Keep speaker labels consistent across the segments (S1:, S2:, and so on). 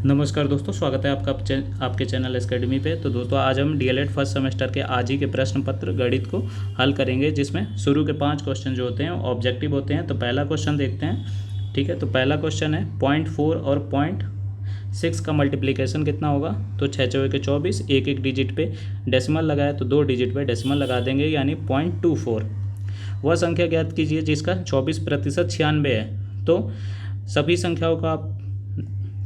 S1: नमस्कार दोस्तों, स्वागत है आपका आपके चैनल एकेडमी पे। तो दोस्तों आज हम डीएलएड फर्स्ट सेमेस्टर के आज ही के प्रश्न पत्र गणित को हल करेंगे, जिसमें शुरू के 5 क्वेश्चन जो होते हैं ऑब्जेक्टिव होते हैं। तो पहला क्वेश्चन देखते हैं। ठीक है, तो पहला क्वेश्चन है 0.4 और 0.6 का मल्टीप्लिकेशन कितना होगा। तो 6 चौके के 24, एक एक डिजिट पे डेसिमल लगाया तो 2 डिजिट पे डेसिमल लगा देंगे, यानी 0.24। वह संख्या ज्ञात कीजिए जिसका 24% 96 है। तो सभी संख्याओं का आप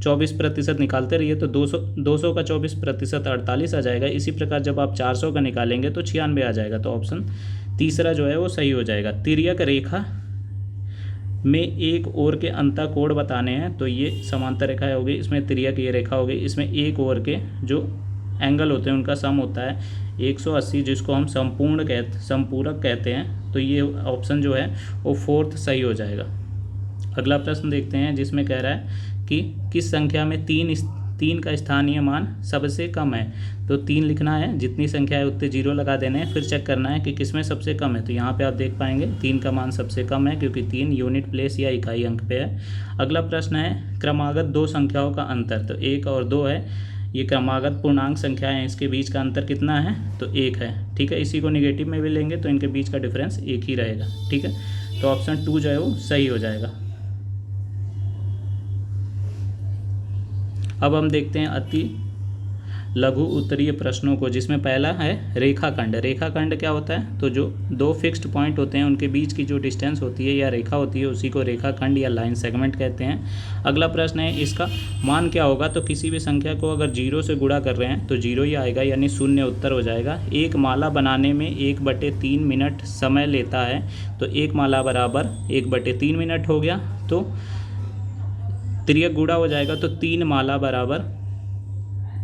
S1: 24% निकालते रहिए तो 200 का 24% 48 आ जाएगा। इसी प्रकार जब आप 400 का निकालेंगे तो 96 आ जाएगा। तो ऑप्शन तीसरा जो है वो सही हो जाएगा। तिर्यक रेखा में एक ओर के अंतःकोण बताने हैं, तो ये समांतर रेखा होगी, इसमें तिर्यक ये रेखा होगी, इसमें एक ओर के जो एंगल होते हैं उनका सम होता है 180, जिसको हम संपूरक कहते हैं। तो ये ऑप्शन जो है वो फोर्थ सही हो जाएगा। अगला प्रश्न देखते हैं, जिसमें कह रहा है कि किस संख्या में तीन का स्थानीय मान सबसे कम है। तो 3 लिखना है, जितनी संख्या है उतने 0 लगा देने हैं, फिर चेक करना है कि किसमें सबसे कम है। तो यहाँ पे आप देख पाएंगे 3 का मान सबसे कम है, क्योंकि 3 यूनिट प्लेस या इकाई अंक पे है। अगला प्रश्न है क्रमागत 2 संख्याओं का अंतर। तो 1 और 2 है, ये क्रमागत पूर्णांक संख्याएं हैं, इसके बीच का अंतर कितना है तो 1 है। ठीक है, इसी को निगेटिव में भी लेंगे तो इनके बीच का डिफरेंस 1 ही रहेगा। ठीक है, तो ऑप्शन 2 जो है वो सही हो जाएगा। अब हम देखते हैं अति लघु उत्तरीय प्रश्नों को, जिसमें पहला है रेखाखंड। रेखाखंड क्या होता है, तो जो 2 फिक्स्ड पॉइंट होते हैं उनके बीच की जो डिस्टेंस होती है या रेखा होती है उसी को रेखाखंड या लाइन सेगमेंट कहते हैं। अगला प्रश्न है इसका मान क्या होगा। तो किसी भी संख्या को अगर 0 से गुणा कर रहे हैं तो 0 ही आएगा, यानी 0 उत्तर हो जाएगा। एक माला बनाने में 1/3 मिनट समय लेता है। तो एक माला बराबर 1/3 मिनट हो गया। तो तिर्यक गुणा हो जाएगा, तो 3 माला बराबर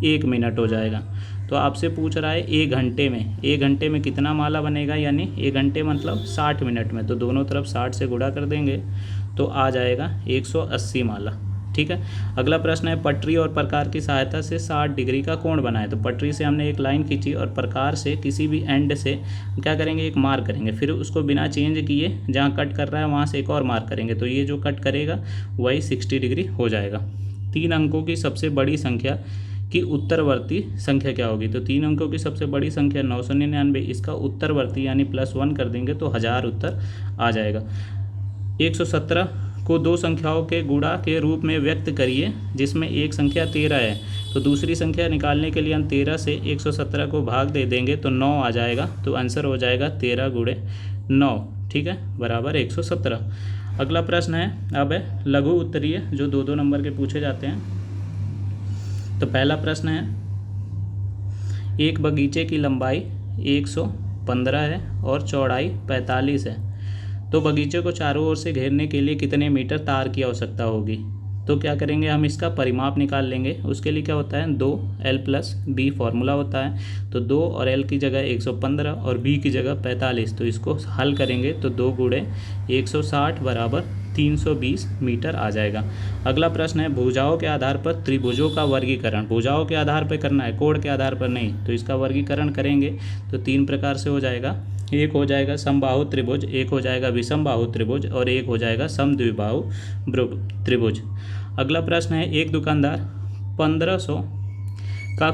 S1: 1 मिनट हो जाएगा। तो आपसे पूछ रहा है 1 घंटे में कितना माला बनेगा, यानी 1 घंटे मतलब 60 मिनट में। तो दोनों तरफ 60 से गुणा कर देंगे तो आ जाएगा 180 माला। ठीक है, अगला प्रश्न है पटरी और प्रकार की सहायता से 60 डिग्री का कोण बनाए। तो पटरी से हमने एक लाइन खींची और प्रकार से किसी भी एंड से क्या करेंगे, एक मार्क करेंगे, फिर उसको बिना चेंज किए जहाँ कट कर रहा है वहाँ से एक और मार्क करेंगे। तो ये जो कट करेगा वही 60 डिग्री हो जाएगा। 3 अंकों की सबसे बड़ी संख्या की उत्तरवर्ती संख्या क्या होगी। तो 3 अंकों की सबसे बड़ी संख्या 999, इसका उत्तरवर्ती यानी +1 कर देंगे तो 1000 उत्तर आ जाएगा। 117 को 2 संख्याओं के गुणा के रूप में व्यक्त करिए, जिसमें एक संख्या 13 है। तो दूसरी संख्या निकालने के लिए हम 13 से 117 को भाग दे देंगे तो 9 आ जाएगा। तो आंसर हो जाएगा 13 × 9, ठीक है, बराबर 117। अगला प्रश्न है अब है लघु उत्तरीय, जो 2-2 नंबर के पूछे जाते हैं। तो पहला प्रश्न है एक बगीचे की लंबाई 115 है और चौड़ाई 45 है। तो बगीचे को चारों ओर से घेरने के लिए कितने मीटर तार की आवश्यकता होगी। तो क्या करेंगे, हम इसका परिमाप निकाल लेंगे। उसके लिए क्या होता है 2l+b फॉर्मूला होता है। तो 2 और l की जगह 115 और b की जगह 45। तो इसको हल करेंगे तो 2 × 160 बराबर 320 मीटर आ जाएगा। अगला प्रश्न है भुजाओं के आधार पर त्रिभुजों का वर्गीकरण। भुजाओं के आधार पर करना है, कोण के आधार पर नहीं। तो इसका वर्गीकरण करेंगे तो 3 प्रकार से हो जाएगा। एक हो जाएगा समबाहु त्रिभुज, एक हो जाएगा विषमबाहु त्रिभुज और एक हो जाएगा समद्विबाहु त्रिभुज। अगला प्रश्न है एक दुकानदार 1500 का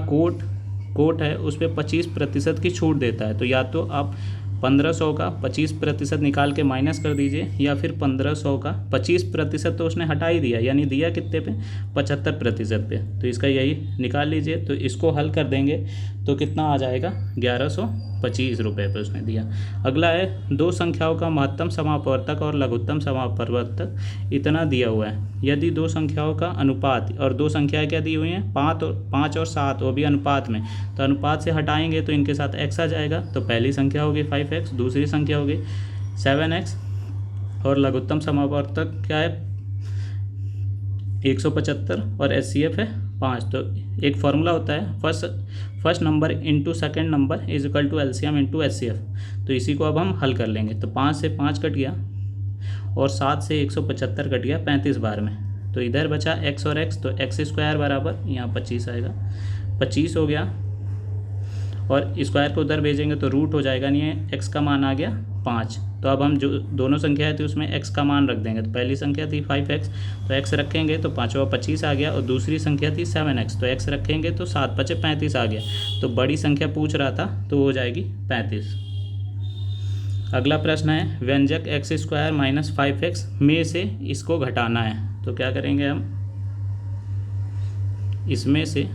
S1: कोट है, उस पर 25% की छूट देता है। तो या तो आप 1500 का 25% निकाल के माइनस कर दीजिए, या फिर 1500 का 25% तो उसने हटा ही दिया, यानी दिया कितने पे 75% पे। तो इसका यही निकाल लीजिए। तो इसको हल कर देंगे तो कितना आ जाएगा 1125 रुपये पे उसने दिया। अगला है 2 संख्याओं का महत्तम समापवर्तक और लघुत्तम समापवर्तक इतना दिया हुआ है। यदि 2 संख्याओं का अनुपात, और 2 संख्याएं क्या दी हुई हैं 5 और 7, वो भी अनुपात में। तो अनुपात से हटाएंगे तो इनके साथ x आ जाएगा। तो पहली संख्या होगी 5x, दूसरी संख्या होगी 7x, और लघुत्तम समापवर्तक क्या है 175 और HCF है 5। तो एक फॉर्मूला होता है first number into second number is equal to LCM into HCF। तो इसी को अब हम हल कर लेंगे। तो 5 से 5 कट गया और 7 से 175 कट गया 35 बार में। तो इधर बचा x और x, तो x² बराबर यहाँ 25 आएगा, 25 हो गया। और स्क्वायर को उधर भेजेंगे तो रूट हो जाएगा, नहीं है x का मान आ गया 5। तो अब हम जो दोनों संख्याएं थी उसमें x का मान रख देंगे। तो पहली संख्या थी 5x, तो x रखेंगे तो 5वां 25 आ गया, और दूसरी संख्या थी 7x, तो x रखेंगे तो 7 5 35 आ गया। तो बड़ी संख्या पूछ रहा था तो हो जाएगी 35। अगला प्रश्न है व्यंजक x² माइनस 5x में से इसको घटाना है। तो क्या करेंगे हम, इसमें से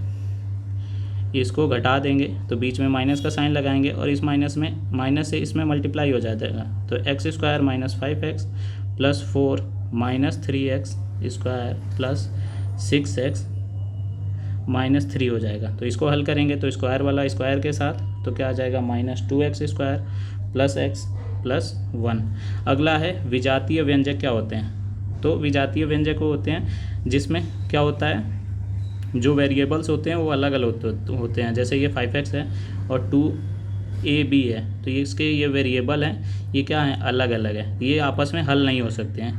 S1: इसको घटा देंगे तो बीच में माइनस का साइन लगाएंगे और इस माइनस से इसमें मल्टीप्लाई हो जाएगा। तो x² minus 5x plus 4 minus 3x square plus 6x minus 3 हो जाएगा। तो इसको हल करेंगे तो स्क्वायर वाला स्क्वायर के साथ तो क्या आ जाएगा -2x² प्लस x प्लस 1। अगला है विजातीय व्यंजक क्या होते हैं। तो विजातीय व्यंजक वो होते हैं जिसमें क्या होता है, जो वेरिएबल्स होते हैं वो अलग अलग होते हैं। जैसे ये 5x है और 2ab है, तो ये इसके ये वेरिएबल हैं, ये क्या है, अलग अलग है, ये आपस में हल नहीं हो सकते हैं।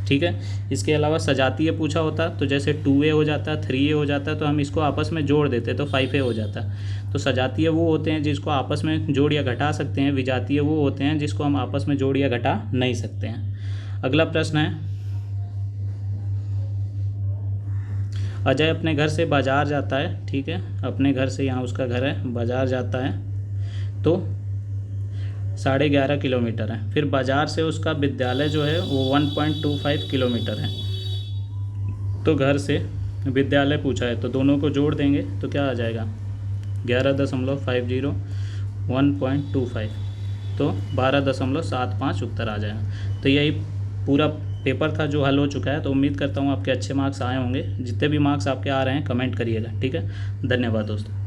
S1: ठीक है। इसके अलावा सजातीय पूछा होता तो जैसे 2a हो जाता, 3a हो जाता, तो हम इसको आपस में जोड़ देते तो 5a हो जाता। तो सजातीय वो होते हैं जिसको आपस में जोड़ या घटा सकते हैं, विजातीय वो होते हैं जिसको हम आपस में जोड़ या घटा नहीं सकते हैं। अगला प्रश्न है अजय अपने घर से बाज़ार जाता है। ठीक है, अपने घर से, यहाँ उसका घर है, बाज़ार जाता है तो 11.5 किलोमीटर है। फिर बाज़ार से उसका विद्यालय जो है वो 1.25 किलोमीटर है। तो घर से विद्यालय पूछा है तो दोनों को जोड़ देंगे तो क्या आ जाएगा 11.50 1.25, तो 12.75 उत्तर आ जाएगा। तो यही पूरा पेपर था जो हल हो चुका है। तो उम्मीद करता हूँ आपके अच्छे मार्क्स आए होंगे। जितने भी मार्क्स आपके आ रहे हैं कमेंट करिएगा। ठीक है, धन्यवाद दोस्तों।